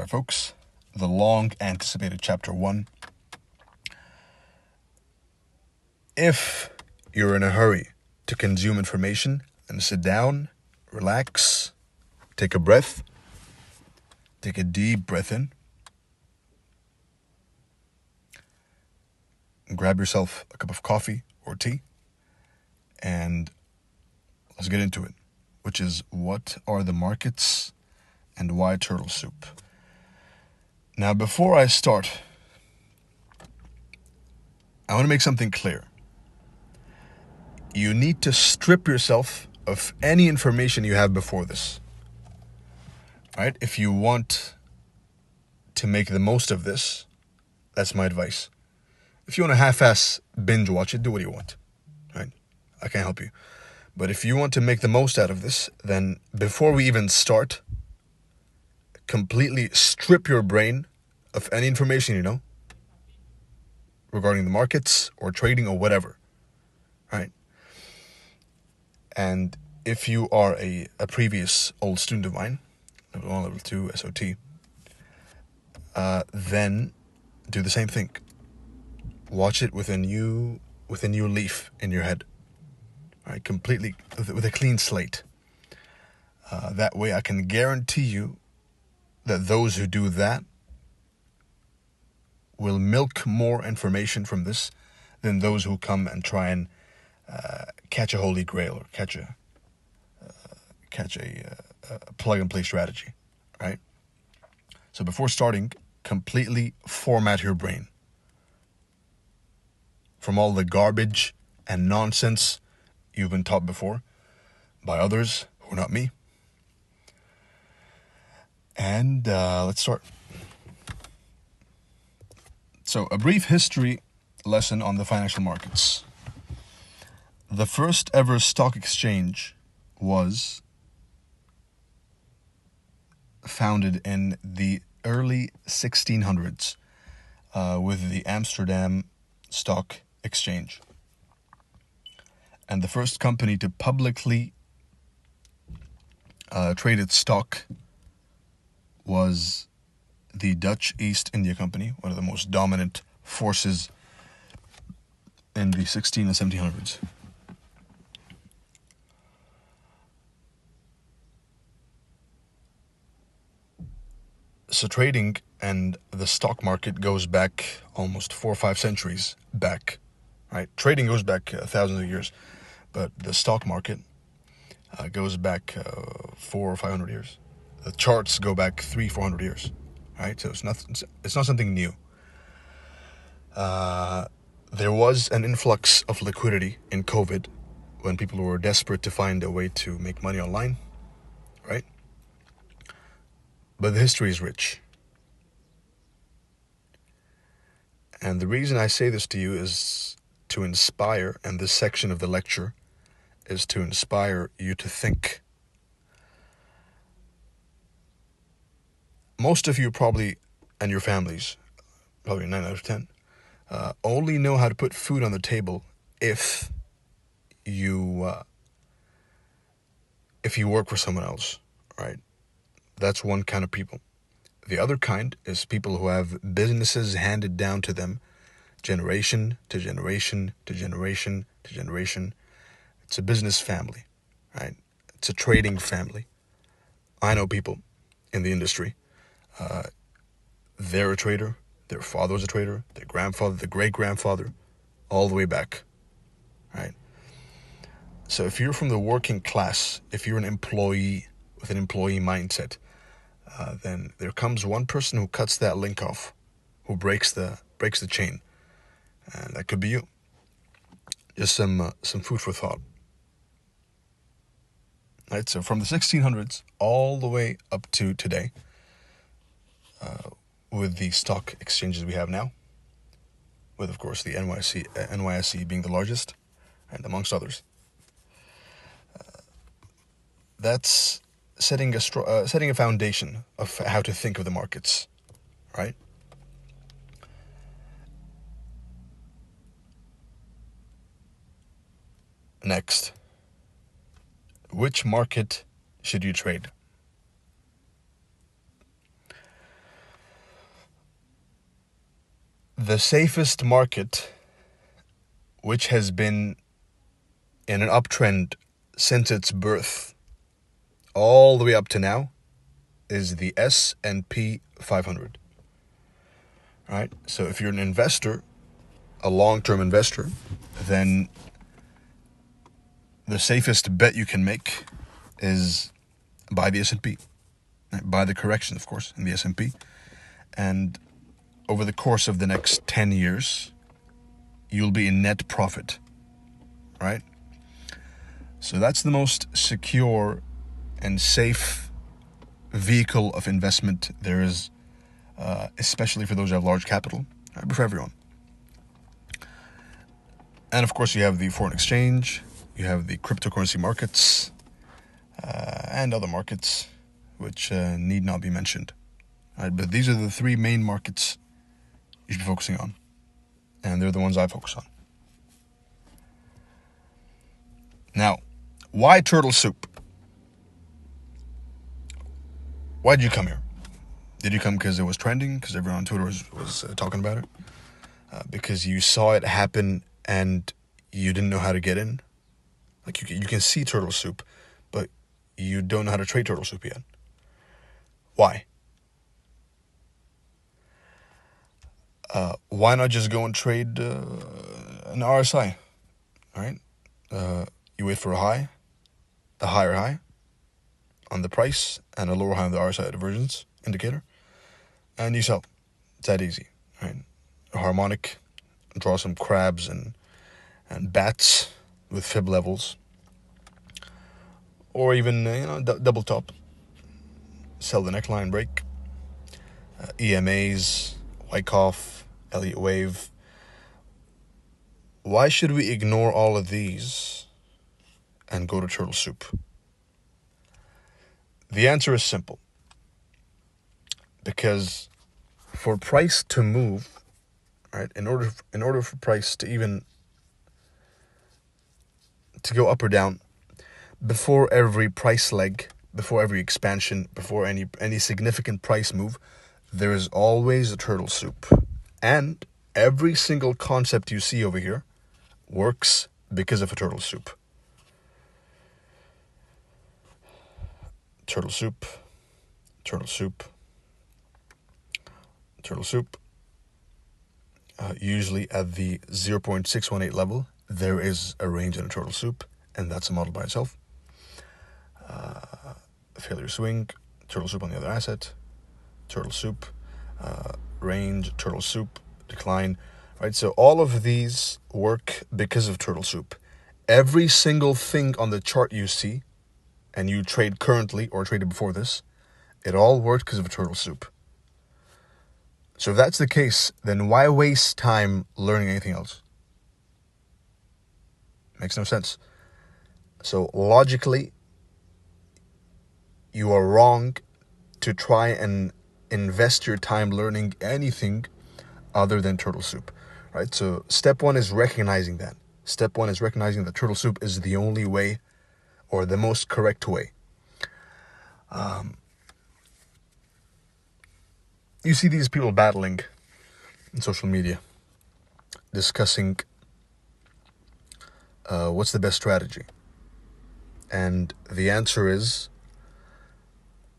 Alright, folks, the long-anticipated Chapter 1. If you're in a hurry to consume information, then sit down, relax, take a breath, take a deep breath in, and grab yourself a cup of coffee or tea, and let's get into it, which is what are the markets and why turtle soup? Now, before I start, I want to make something clear. You need to strip yourself of any information you have before this. Right? If you want to make the most of this, that's my advice. If you want to half-ass binge watch it, do what you want. Right? I can't help you. But if you want to make the most out of this, then before we even start, completely strip your brain of any information you know regarding the markets or trading or whatever. Right? And if you are a previous old student of mine, level 1, level 2, SOT, then do the same thing. Watch it with a new leaf in your head. Right? Completely, with a clean slate. That way I can guarantee you that those who do that will milk more information from this than those who come and try and catch a holy grail or catch a plug-and-play strategy, right? So before starting, completely format your brain from all the garbage and nonsense you've been taught before by others who are not me. And let's start. So, a brief history lesson on the financial markets. The first ever stock exchange was founded in the early 1600s with the Amsterdam Stock Exchange. And the first company to publicly trade its stock was the Dutch East India Company, one of the most dominant forces in the 16 and 1700s. So trading and the stock market goes back almost 4 or 5 centuries back, right? Trading goes back thousands of years, but the stock market goes back 400 or 500 years. The charts go back 300-400 years, right? So it's not something new. There was an influx of liquidity in COVID when people were desperate to find a way to make money online, right? But the history is rich. And the reason I say this to you is to inspire, and this section of the lecture is to inspire you to think. Most of you probably, and your families, probably 9 out of 10, only know how to put food on the table if you work for someone else, right? That's one kind of people. The other kind is people who have businesses handed down to them generation to generation to generation to generation. It's a business family, right? It's a trading family. I know people in the industry. They're a trader. Their father was a trader. Their grandfather, their great-grandfather, all the way back, right? So if you're from the working class, if you're an employee with an employee mindset, then there comes one person who cuts that link off, who breaks the chain, and that could be you. Just some food for thought. Right, so from the 1600s all the way up to today, with the stock exchanges we have now, with of course the NYSE being the largest, and amongst others, that's setting a foundation of how to think of the markets, right? Next, which market should you trade? The safest market, which has been in an uptrend since its birth all the way up to now, is the S&P 500. Right? So if you're an investor, a long-term investor, then the safest bet you can make is buy the S&P. Right? Buy the correction, of course, in the S&P. And over the course of the next 10 years, you'll be in net profit. Right? So that's the most secure and safe vehicle of investment there is, especially for those who have large capital, right? But for everyone. And of course, you have the foreign exchange, you have the cryptocurrency markets, and other markets, which need not be mentioned. Right? But these are the three main markets you should be focusing on, and they're the ones I focus on. Now, why turtle soup? Why did you come here? Did you come because it was trending, because everyone on Twitter was talking about it? Because you saw it happen and you didn't know how to get in? Like, you can see turtle soup, but you don't know how to trade turtle soup yet. Why? Why not just go and trade an RSI? All right? You wait for a higher high on the price, and a lower high on the RSI divergence indicator, and you sell. It's that easy, right? A harmonic, draw some crabs and bats with fib levels, or even double top, sell the neckline break, EMAs, Wyckoff, Elliott wave. Why should we ignore all of these and go to turtle soup? The answer is simple. Because for price to move, right, in order for price to even to go up or down, before every price leg, before every expansion, before any significant price move, there is always a turtle soup. And every single concept you see over here works because of a turtle soup. Turtle soup, turtle soup, turtle soup. Usually at the 0.618 level, there is a range in a turtle soup, and that's a model by itself. Failure swing, turtle soup on the other asset, turtle soup, range, turtle soup, decline. Right, so all of these work because of turtle soup. Every single thing on the chart you see, and you trade currently or traded before this, it all worked because of a turtle soup. So if that's the case, then why waste time learning anything else? Makes no sense. So logically, you are wrong to try and invest your time learning anything other than turtle soup, right? So step one is recognizing that. Step one is recognizing that turtle soup is the only way, or the most correct way. You see these people battling in social media, discussing what's the best strategy. And the answer is,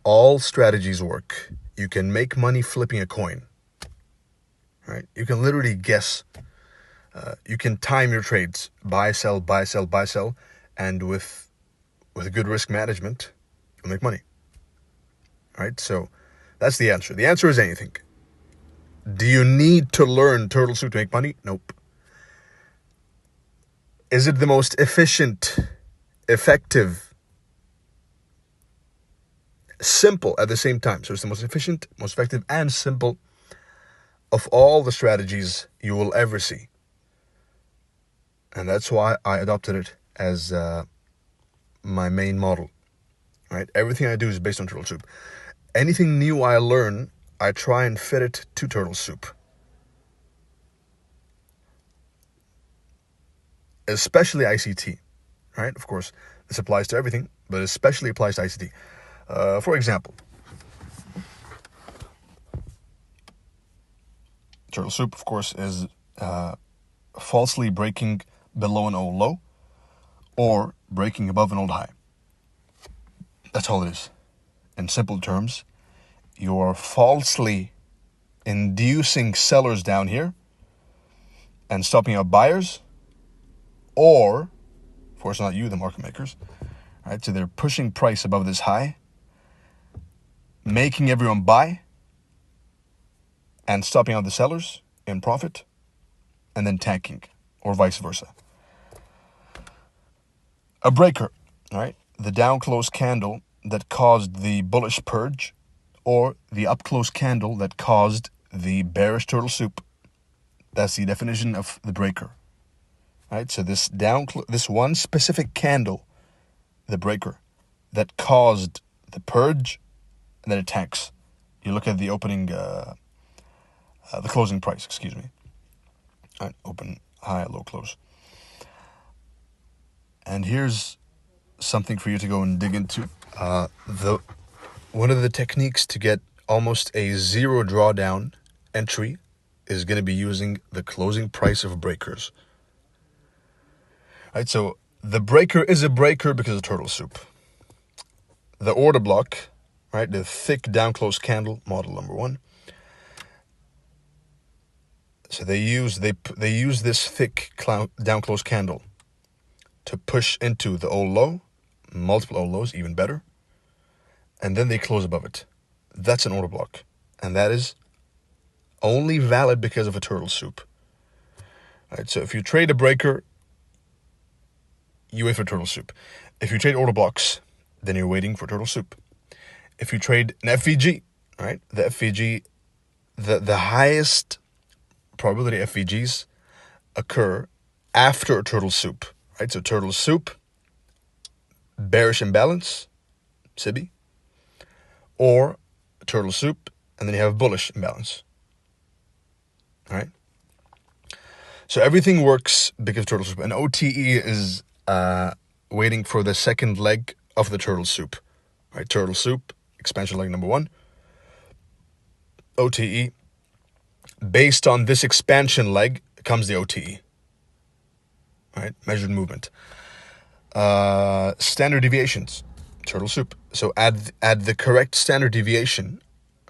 all strategies work. You can make money flipping a coin, right? You can literally guess. You can time your trades, buy, sell, buy, sell, buy, sell, and with good risk management, you'll make money, right? So that's the answer. The answer is anything. Do you need to learn turtle soup to make money? Nope. Is it the most efficient, effective, simple at the same time? So it's the most efficient, most effective, and simple of all the strategies you will ever see. And that's why I adopted it as my main model, right? Everything I do is based on turtle soup. Anything new I learn, I try and fit it to turtle soup. Especially ICT, right? Of course, this applies to everything, but especially applies to ICT. For example, turtle soup, of course, is falsely breaking below an old low or breaking above an old high. That's all it is. In simple terms, you are falsely inducing sellers down here and stopping out buyers, or, of course, not you, the market makers, right? So they're pushing price above this high, making everyone buy, and stopping out the sellers in profit, and then tanking, or vice versa. A breaker, all right? The down close candle that caused the bullish purge, or the up close candle that caused the bearish turtle soup. That's the definition of the breaker. Right? So this one specific candle, the breaker, that caused the purge, and then it tanks. You look at the opening, the closing price, excuse me. All right, open, high, low, close. And here's something for you to go and dig into. One of the techniques to get almost a zero drawdown entry is going to be using the closing price of breakers. Right, so the breaker is a breaker because of turtle soup. The order block, right, the thick down close candle, model number 1. So they use this thick down close candle to push into the old low, multiple old lows, even better, and then they close above it. That's an order block, and that is only valid because of a turtle soup. Right, so if you trade a breaker, you wait for turtle soup. If you trade order blocks, then you're waiting for turtle soup. If you trade an FVG, right, the FVG, the highest probability FVGs occur after a turtle soup, right? So turtle soup, bearish imbalance, SIBI, or turtle soup, and then you have bullish imbalance, right? So everything works because of turtle soup. And OTE is waiting for the second leg of the turtle soup, right? Turtle soup, expansion leg number 1. OTE. Based on this expansion leg comes the OTE, right? Measured movement. Standard deviations, turtle soup. So add the correct standard deviation,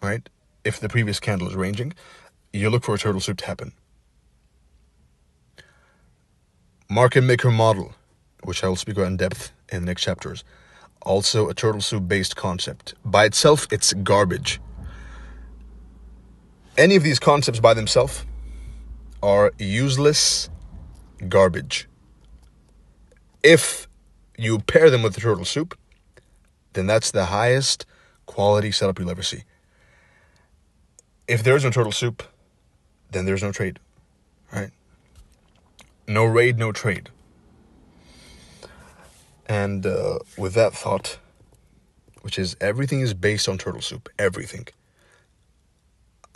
right? If the previous candle is ranging, you look for a turtle soup to happen. Market maker model, which I will speak about in depth in the next chapters. Also a turtle soup based concept. By itself, it's garbage. Any of these concepts by themselves are useless garbage. If you pair them with the turtle soup, then that's the highest quality setup you'll ever see. If there's no turtle soup, then there's no trade, right? No raid, no trade. And with that thought, which is everything is based on turtle soup, everything.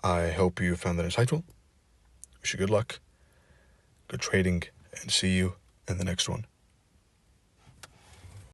I hope you found that insightful. Wish you good luck, good trading, and see you in the next one.